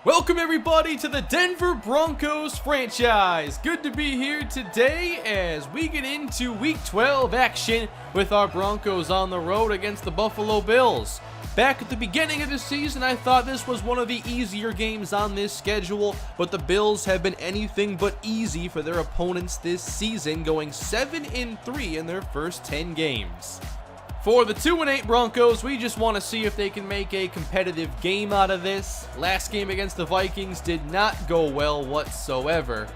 Welcome everybody to the Denver Broncos franchise. Good to be here today as we get into Week 12 action with our Broncos on the road against the Buffalo Bills. Back at the beginning of the season, I thought this was one of the easier games on this schedule, but the Bills have been anything but easy for their opponents this season, going 7-3 in their first 10 games. For the 2-8 Broncos, we just want to see if they can make a competitive game out of this. Last game against the Vikings did not go well whatsoever.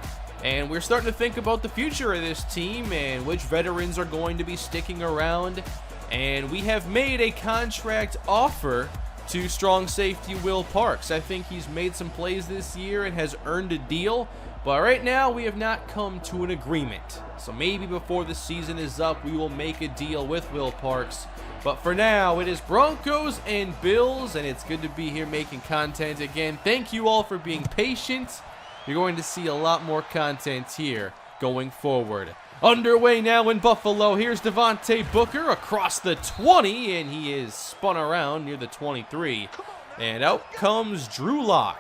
And we're starting to think about the future of this team and which veterans are going to be sticking around. And we have made a contract offer to strong safety Will Parks. I think he's made some plays this year and has earned a deal. But right now, we have not come to an agreement. So maybe before the season is up, we will make a deal with Will Parks. But for now, it is Broncos and Bills, and it's good to be here making content again. Thank you all for being patient. You're going to see a lot more content here going forward. Underway now in Buffalo. Here's Devontae Booker across the 20, and he is spun around near the 23. And out comes Drew Lock,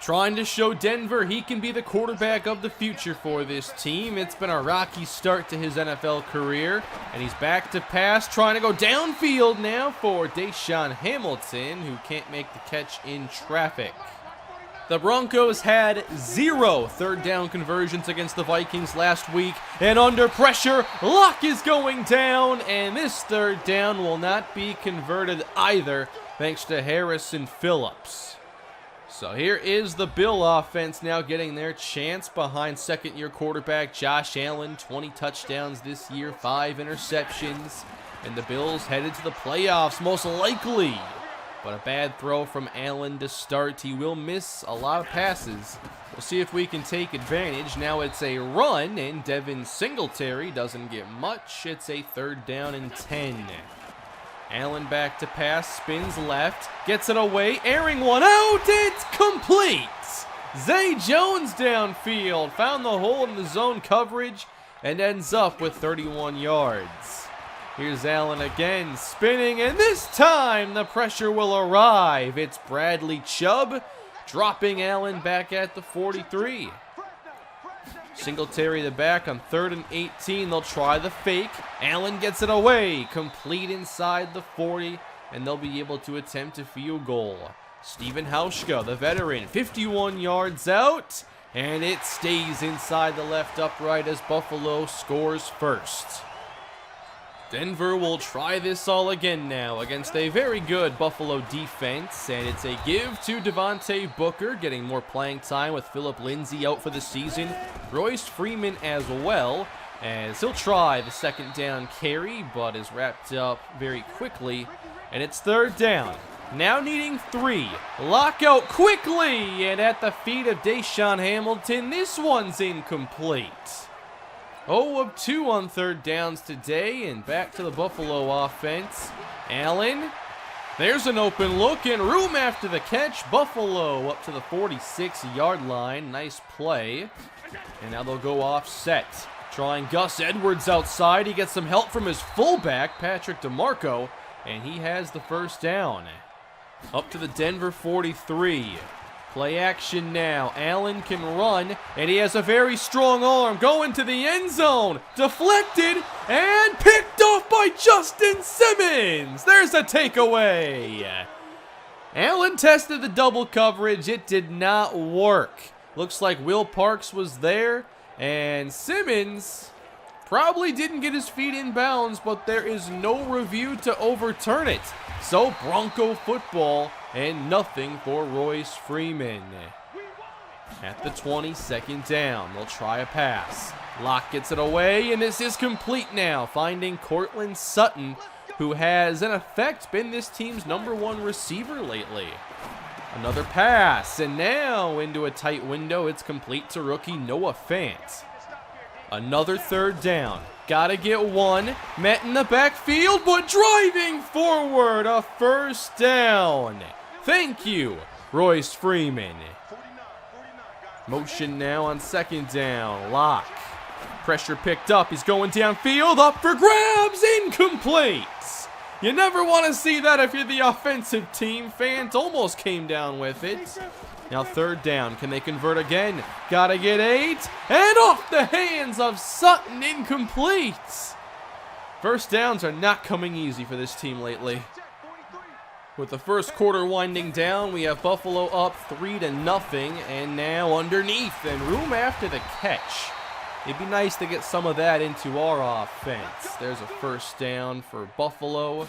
trying to show Denver he can be the quarterback of the future for this team. It's been a rocky start to his NFL career, and he's back to pass, trying to go downfield now for Deshaun Hamilton, who can't make the catch in traffic. The Broncos had 0 third down conversions against the Vikings last week, and under pressure, Lock is going down, and this third down will not be converted either, thanks to Harrison Phillips. So here is the Bill offense now getting their chance behind second-year quarterback Josh Allen. 20 touchdowns this year, 5 interceptions. And the Bills headed to the playoffs most likely. But a bad throw from Allen to start. He will miss a lot of passes. We'll see if we can take advantage. Now it's a run, and Devin Singletary doesn't get much. It's a third down and 10. Allen back to pass, spins left, gets it away, airing one out, it's complete! Zay Jones downfield, found the hole in the zone coverage, and ends up with 31 yards. Here's Allen again, spinning, and this time the pressure will arrive. It's Bradley Chubb, dropping Allen back at the 43. Singletary the back on 3rd and 18. They'll try the fake. Allen gets it away. Complete inside the 40. And they'll be able to attempt a field goal. Steven Hauschka, the veteran, 51 yards out. And it stays inside the left upright as Buffalo scores first. Denver will try this all again now against a very good Buffalo defense, and it's a give to Devontae Booker, getting more playing time with Phillip Lindsay out for the season. Royce Freeman as well, as he'll try the second down carry, but is wrapped up very quickly, and it's third down. Now needing 3. Lockout quickly, and at the feet of Deshaun Hamilton, this one's incomplete. 0 of 2 on third downs today, and back to the Buffalo offense. Allen, there's an open look and room after the catch. Buffalo up to the 46-yard line. Nice play. And now they'll go offset. Trying Gus Edwards outside. He gets some help from his fullback, Patrick DeMarco, and he has the first down. Up to the Denver 43. Play action now. Allen can run, and he has a very strong arm going to the end zone. Deflected and picked off by Justin Simmons. There's a takeaway. Allen tested the double coverage. It did not work. Looks like Will Parks was there, and Simmons probably didn't get his feet in bounds, but there is no review to overturn it. So Bronco football, and nothing for Royce Freeman. At the 20, second down, they'll try a pass. Locke gets it away, and this is complete now, finding Cortland Sutton, who has, in effect, been this team's #1 receiver lately. Another pass, and now into a tight window. It's complete to rookie Noah Fant. Another third down. Gotta get one. Met in the backfield, but driving forward. A first down. Thank you, Royce Freeman. Motion now on second down. Lock. Pressure picked up. He's going downfield. Up for grabs. Incomplete. You never want to see that if you're the offensive team. Fans almost came down with it. Now 3rd down. Can they convert again? Gotta get 8. And off the hands of Sutton, incomplete. First downs are not coming easy for this team lately. With the first quarter winding down, we have Buffalo up 3-0, and now underneath and room after the catch. It'd be nice to get some of that into our offense. There's a first down for Buffalo.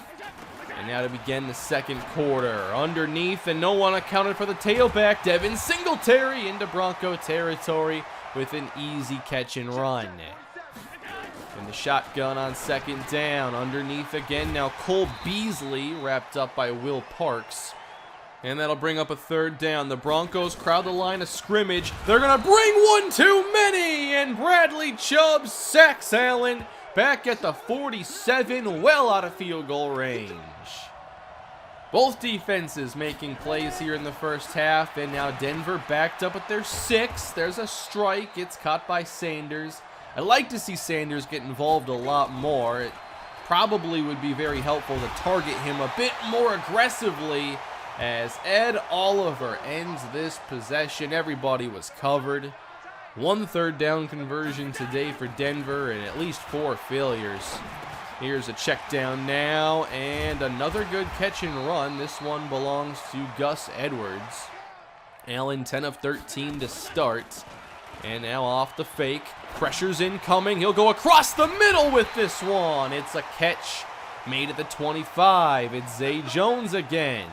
And now to begin the second quarter. Underneath, and no one accounted for the tailback. Devin Singletary into Bronco territory with an easy catch and run. And the shotgun on 2nd down. Underneath again. Now Cole Beasley wrapped up by Will Parks. And that'll bring up a 3rd down. The Broncos crowd the line of scrimmage. They're going to bring one too many. And Bradley Chubb sacks Allen back at the 47, well out of field goal range. Both defenses making plays here in the first half. And now Denver backed up at their 6. There's a strike. It's caught by Sanders. I'd like to see Sanders get involved a lot more. It probably would be very helpful to target him a bit more aggressively as Ed Oliver ends this possession. Everybody was covered. 1 3rd down conversion today for Denver and at least 4 failures. Here's a check down now and another good catch and run. This one belongs to Gus Edwards. Allen 10 of 13 to start. And now off the fake. Pressure's incoming. He'll go across the middle with this one. It's a catch made at the 25. It's Zay Jones again.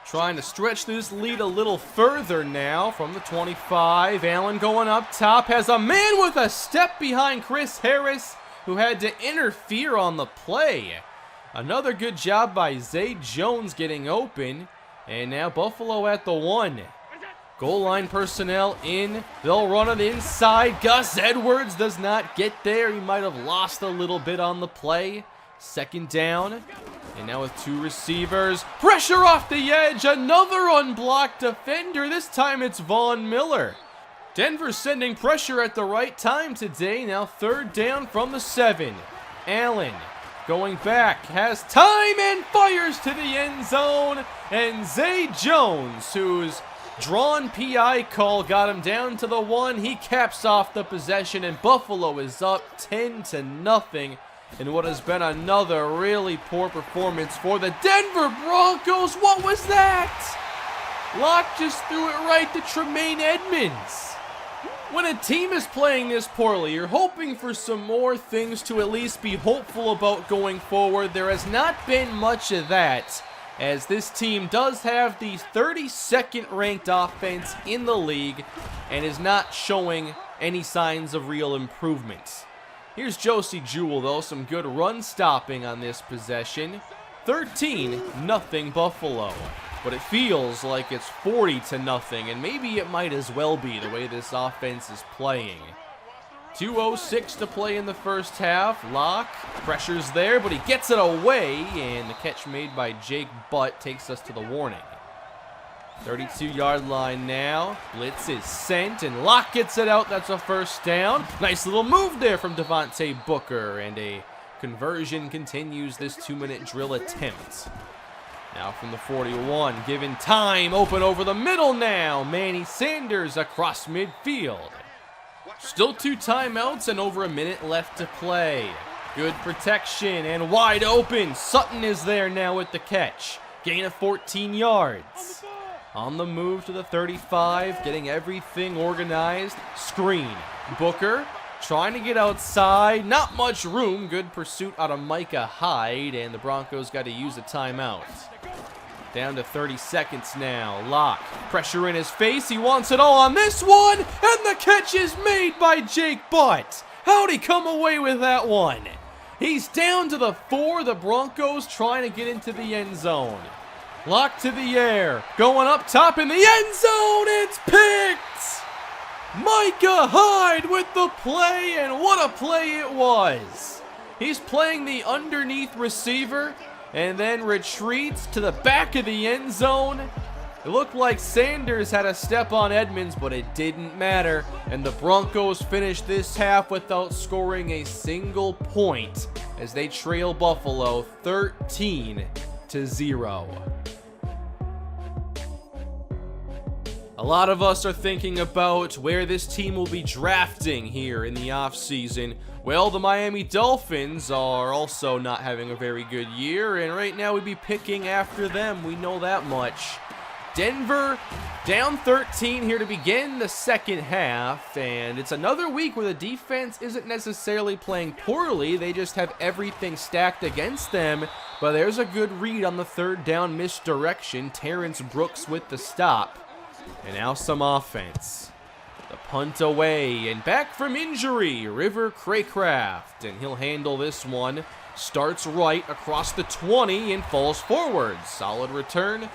Trying to stretch this lead a little further now from the 25. Allen going up top. Has a man with a step behind Chris Harris, who had to interfere on the play. Another good job by Zay Jones getting open. And now Buffalo at the 1. Goal line personnel in. They'll run it inside. Gus Edwards does not get there. He might have lost a little bit on the play. 2nd down. And now with 2 receivers. Pressure off the edge. Another unblocked defender. This time it's Von Miller. Denver sending pressure at the right time today. Now 3rd down from the 7. Allen going back. Has time and fires to the end zone. And Zay Jones, who's drawn PI call got him down to the 1. He caps off the possession, and Buffalo is up 10-0 in what has been another really poor performance for the Denver Broncos. What was that? Locke just threw it right to Tremaine Edmonds. When a team is playing this poorly, you're hoping for some more things to at least be hopeful about going forward. There has not been much of that, as this team does have the 32nd ranked offense in the league and is not showing any signs of real improvement. Here's Josie Jewell, though. Some good run stopping on this possession. 13-0 Buffalo. But it feels like it's 40-0, and maybe it might as well be the way this offense is playing. 2:06 to play in the first half. Locke, pressure's there, but he gets it away, and the catch made by Jake Butt takes us to the warning. 32-yard line now. Blitz is sent, and Locke gets it out. That's a first down. Nice little move there from Devontae Booker, and a conversion continues this 2-minute drill attempt. Now from the 41, given time, open over the middle now. Manny Sanders across midfield. Still 2 timeouts and over a minute left to play. Good protection and wide open. Sutton is there now with the catch. Gain of 14 yards. On the move to the 35, getting everything organized. Screen. Booker trying to get outside. Not much room. Good pursuit out of Micah Hyde, and the Broncos got to use a timeout. Down to 30 seconds now. Locke, pressure in his face. He wants it all on this one, and the catch is made by Jake Butt. How'd he come away with that one? He's down to the 4. The Broncos trying to get into the end zone. Locke to the air, going up top in the end zone. It's picked. Micah Hyde with the play, and what a play it was. He's playing the underneath receiver and then retreats to the back of the end zone. It looked like Sanders had a step on Edmonds, but it didn't matter. And the Broncos finished this half without scoring a single point as they trail Buffalo 13-0. A lot of us are thinking about where this team will be drafting here in the offseason. Well, the Miami Dolphins are also not having a very good year, and right now we'd be picking after them. We know that much. Denver down 13 here to begin the second half, and it's another week where the defense isn't necessarily playing poorly. They just have everything stacked against them, but there's a good read on the third down misdirection. Terrence Brooks with the stop. And now some offense. The punt away, and back from injury, River Craycraft, and he'll handle this one. Starts right across the 20 and falls forward. Solid return.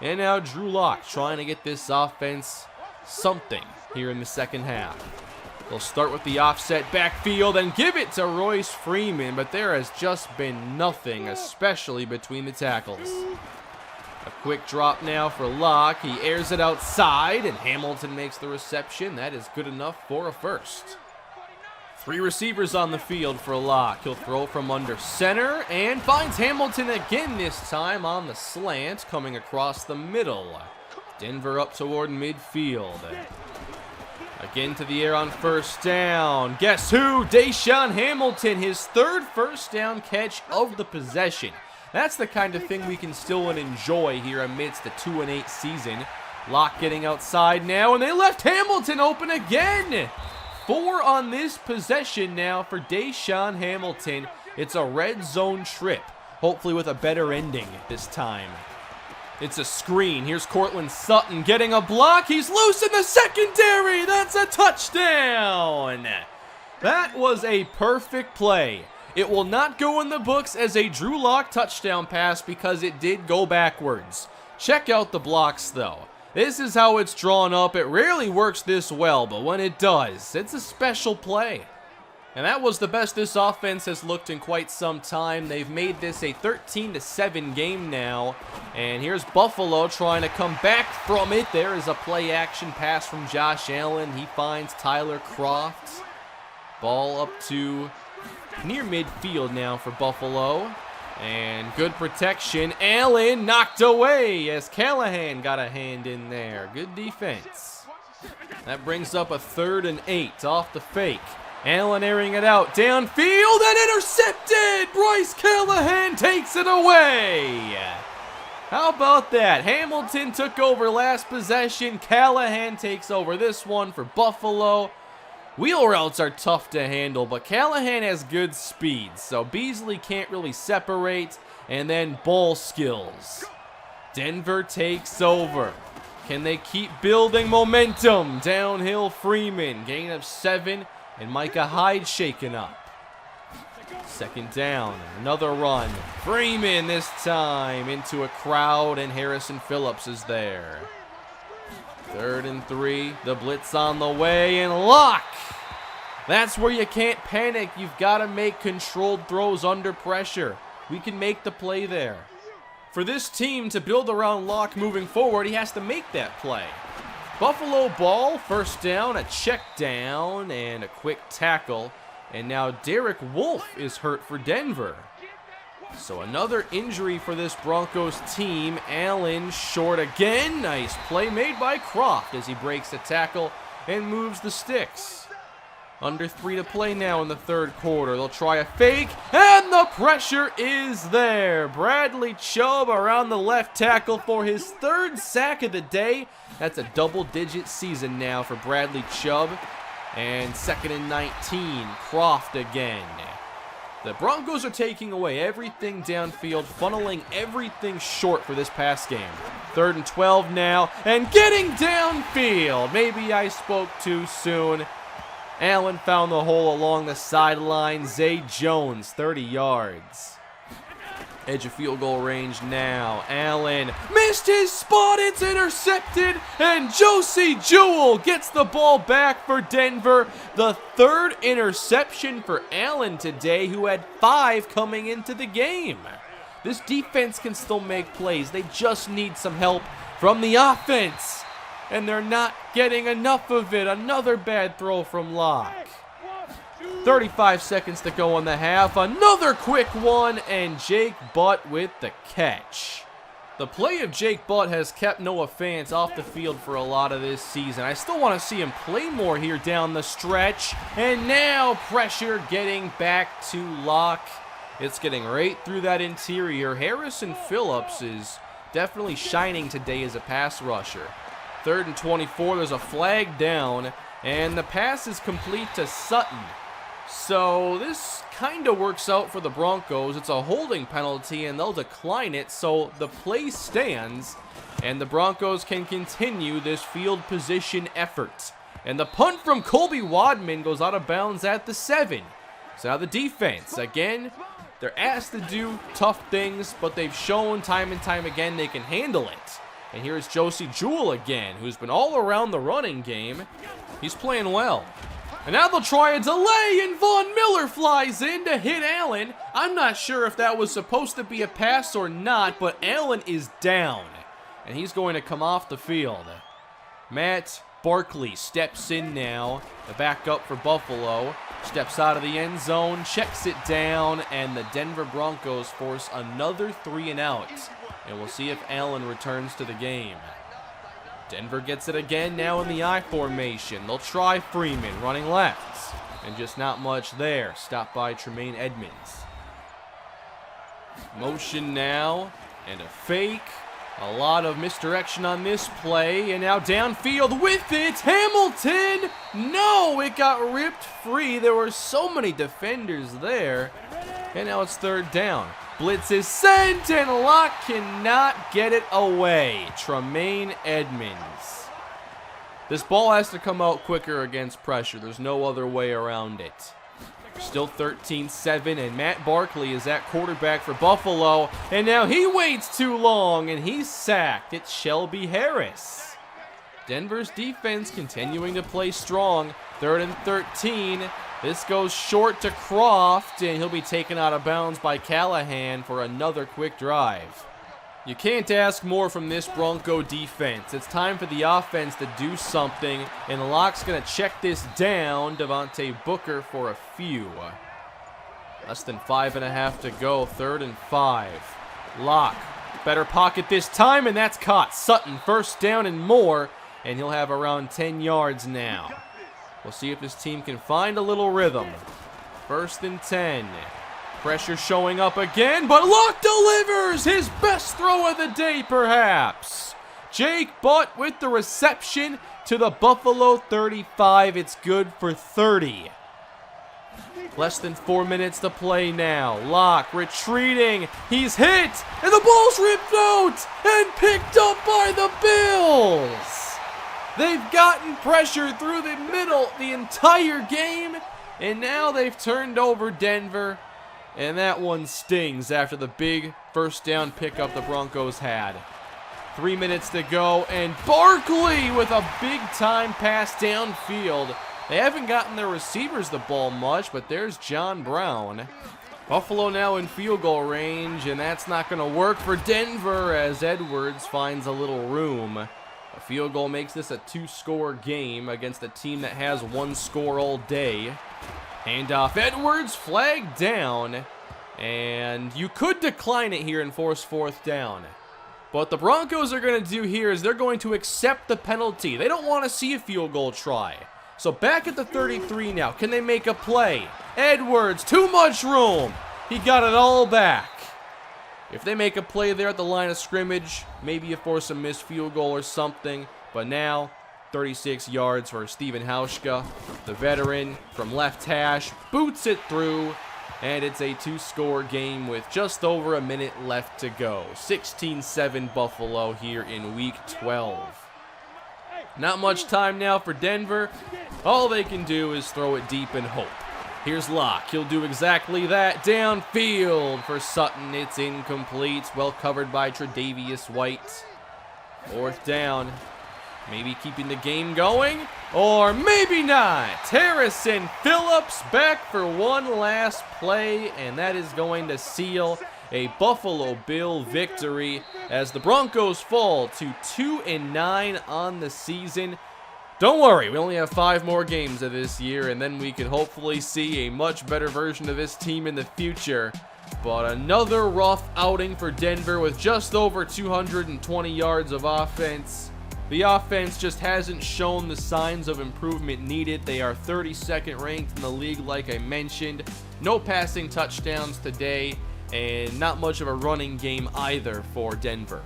And now Drew Lock trying to get this offense something here in the second half. They'll start with the offset backfield and give it to Royce Freeman, but there has just been nothing, especially between the tackles. A quick drop now for Locke. He airs it outside, and Hamilton makes the reception. That is good enough for a first. 3 receivers on the field for Locke. He'll throw from under center and finds Hamilton again, this time on the slant, coming across the middle. Denver up toward midfield. Again to the air on first down. Guess who? Deshaun Hamilton, his third first down catch of the possession. That's the kind of thing we can still enjoy here amidst the 2-8 season. Locke getting outside now, and they left Hamilton open again. 4 on this possession now for Deshaun Hamilton. It's a red zone trip, hopefully with a better ending this time. It's a screen. Here's Cortland Sutton getting a block. He's loose in the secondary. That's a touchdown. That was a perfect play. It will not go in the books as a Drew Lock touchdown pass because it did go backwards. Check out the blocks though. This is how it's drawn up. It rarely works this well, but when it does, it's a special play. And that was the best this offense has looked in quite some time. They've made this a 13-7 game now. And here's Buffalo trying to come back from it. There is a play action pass from Josh Allen. He finds Tyler Kroft. Ball up to near midfield now for Buffalo. And good protection. Allen knocked away as Callahan got a hand in there. Good defense. That brings up a 3rd and 8 off the fake. Allen airing it out downfield and intercepted. Bryce Callahan takes it away. How about that? Hamilton took over last possession. Callahan takes over this one for Buffalo. Wheel routes are tough to handle, but Callahan has good speed, so Beasley can't really separate, and then ball skills. Denver takes over. Can they keep building momentum? Downhill Freeman, gain of 7, and Micah Hyde shaken up. 2nd down, another run. Freeman this time into a crowd, and Harrison Phillips is there. 3rd and 3, the blitz on the way, and Locke. That's where you can't panic. You've got to make controlled throws under pressure. We can make the play there. For this team to build around Locke moving forward, he has to make that play. Buffalo ball, 1st down, a check down, and a quick tackle. And now Derek Wolfe is hurt for Denver. So another injury for this Broncos team. Allen short again. Nice play made by Kroft as he breaks the tackle and moves the sticks. Under 3 to play now in the 3rd quarter. They'll try a fake, and the pressure is there. Bradley Chubb around the left tackle for his 3rd sack of the day. That's a double-digit season now for Bradley Chubb. And 2nd and 19, Kroft again. The Broncos are taking away everything downfield, funneling everything short for this pass game. 3rd and 12 now, and getting downfield. Maybe I spoke too soon. Allen found the hole along the sideline. Zay Jones, 30 yards. Edge of field goal range now. Allen missed his spot. It's intercepted. And Josie Jewell gets the ball back for Denver. The 3rd interception for Allen today, who had 5 coming into the game. This defense can still make plays. They just need some help from the offense. And they're not getting enough of it. Another bad throw from Locke. 35 seconds to go in the half. Another quick one, and Jake Butt with the catch. The play of Jake Butt has kept Noah Fant off the field for a lot of this season. I still want to see him play more here down the stretch. And now pressure getting back to Locke. It's getting right through that interior. Harrison Phillips is definitely shining today as a pass rusher. 3rd and 24, there's a flag down, and the pass is complete to Sutton. So this kind of works out for the Broncos. It's a holding penalty, and they'll decline it, so the play stands, and the Broncos can continue this field position effort. And the punt from Colby Wadman goes out of bounds at the 7. So now the defense, again, they're asked to do tough things, but they've shown time and time again they can handle it. And here's Josie Jewell again, who's been all around the running game. He's playing well. And now they'll try a delay, and Von Miller flies in to hit Allen. I'm not sure if that was supposed to be a pass or not, but Allen is down, and he's going to come off the field. Matt Barkley steps in now, the backup for Buffalo. Steps out of the end zone, checks it down, and the Denver Broncos force another 3 and out. And we'll see if Allen returns to the game. Denver gets it again now in the I formation. They'll try Freeman running left. And just not much there. Stopped by Tremaine Edmonds. Motion now. And a fake. A lot of misdirection on this play. And now downfield with it. Hamilton! No! It got ripped free. There were so many defenders there. And now it's 3rd down. Blitz is sent, and Locke cannot get it away. Tremaine Edmonds. This ball has to come out quicker against pressure. There's no other way around it. Still 13-7, and Matt Barkley is at quarterback for Buffalo. And now he waits too long, and he's sacked. It's Shelby Harris. Denver's defense continuing to play strong. 3rd and 13. This goes short to Croft, and he'll be taken out of bounds by Callahan for another quick drive. You can't ask more from this Bronco defense. It's time for the offense to do something, and Locke's going to check this down. Devontae Booker for a few. Less than 5.5 to go, 3rd and 5. Locke, better pocket this time, and that's caught. Sutton, 1st down and more, and he'll have around 10 yards now. We'll see if his team can find a little rhythm. 1st and 10. Pressure showing up again, but Locke delivers his best throw of the day, perhaps. Jake Butt with the reception to the Buffalo 35. It's good for 30. Less than 4 minutes to play now. Locke retreating. He's hit, and the ball's ripped out and picked up by the Bills. They've gotten pressure through the middle the entire game, and now they've turned over Denver, and that one stings after the big 1st down pickup the Broncos had. 3 minutes to go, and Barkley with a big-time pass downfield. They haven't gotten their receivers the ball much, but there's John Brown. Buffalo now in field goal range, and that's not going to work for Denver as Edwards finds a little room. A field goal makes this a 2-score game against a team that has 1 score all day. Handoff Edwards, flag down. And you could decline it here and force 4th down. But what the Broncos are going to do here is they're going to accept the penalty. They don't want to see a field goal try. So back at the 33 now. Can they make a play? Edwards, too much room. He got it all back. If they make a play there at the line of scrimmage, maybe you force a missed field goal or something. But now, 36 yards for Stephen Hauschka. The veteran from left hash boots it through. And it's a 2-score game with just over a minute left to go. 16-7 Buffalo here in Week 12. Not much time now for Denver. All they can do is throw it deep and hope. Here's Locke. He'll do exactly that. Downfield for Sutton. It's incomplete. Well covered by Tre'Davious White. 4th down. Maybe keeping the game going, or maybe not. Harrison Phillips back for one last play, and that is going to seal a Buffalo Bill victory as the Broncos fall to 2-9 on the season. Don't worry, we only have 5 more games of this year, and then we can hopefully see a much better version of this team in the future. But another rough outing for Denver with just over 220 yards of offense. The offense just hasn't shown the signs of improvement needed. They are 32nd ranked in the league, like I mentioned. No passing touchdowns today, and not much of a running game either for Denver.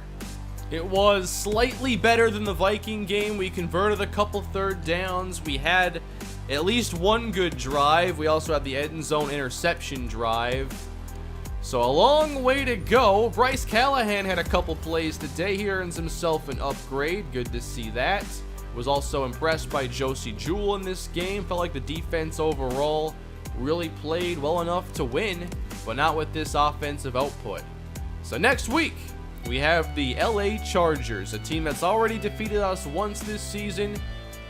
It was slightly better than the Viking game. We converted a couple third downs. We had at least one good drive. We also had the end zone interception drive. So a long way to go. Bryce Callahan had a couple plays today. He earns himself an upgrade. Good to see that. Was also impressed by Josie Jewell in this game. Felt like the defense overall really played well enough to win, but not with this offensive output. So next week, we have the LA Chargers, a team that's already defeated us once this season.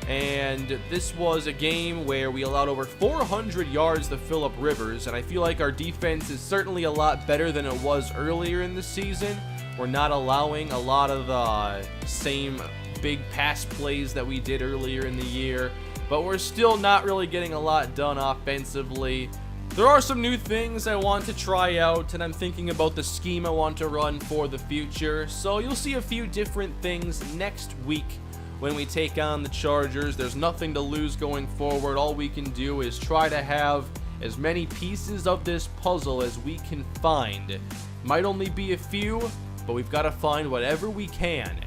And this was a game where we allowed over 400 yards to Phillip Rivers, and I feel like our defense is certainly a lot better than it was earlier in the season. We're not allowing a lot of the same big pass plays that we did earlier in the year, but we're still not really getting a lot done offensively. There are some new things I want to try out, and I'm thinking about the scheme I want to run for the future, so you'll see a few different things next week. When we take on the Chargers, there's nothing to lose going forward. All we can do is try to have as many pieces of this puzzle as we can find. Might only be a few, but we've got to find whatever we can.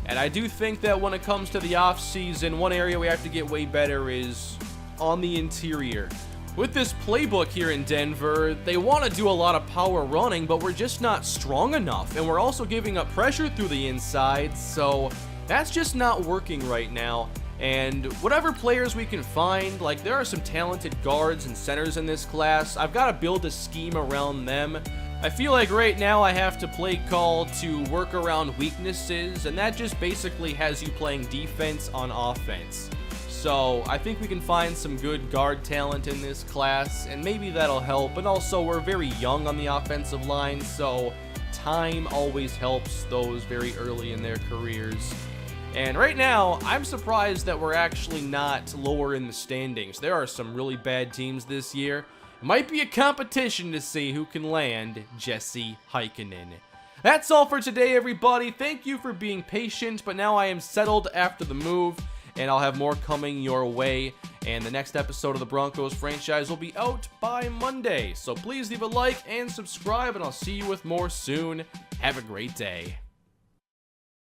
And I do think that when it comes to the offseason, one area we have to get way better is on the interior. With this playbook here in Denver, they want to do a lot of power running, but we're just not strong enough. And we're also giving up pressure through the inside, so that's just not working right now. And whatever players we can find, like there are some talented guards and centers in this class, I've got to build a scheme around them. I feel like right now I have to play call to work around weaknesses, and that just basically has you playing defense on offense. So I think we can find some good guard talent in this class, and maybe that'll help. And also we're very young on the offensive line, so time always helps those very early in their careers. And right now, I'm surprised that we're actually not lower in the standings. There are some really bad teams this year. It might be a competition to see who can land Jesse Heikkinen. That's all for today, everybody. Thank you for being patient, but now I am settled after the move, and I'll have more coming your way. And the next episode of the Broncos franchise will be out by Monday. So please leave a like and subscribe, and I'll see you with more soon. Have a great day.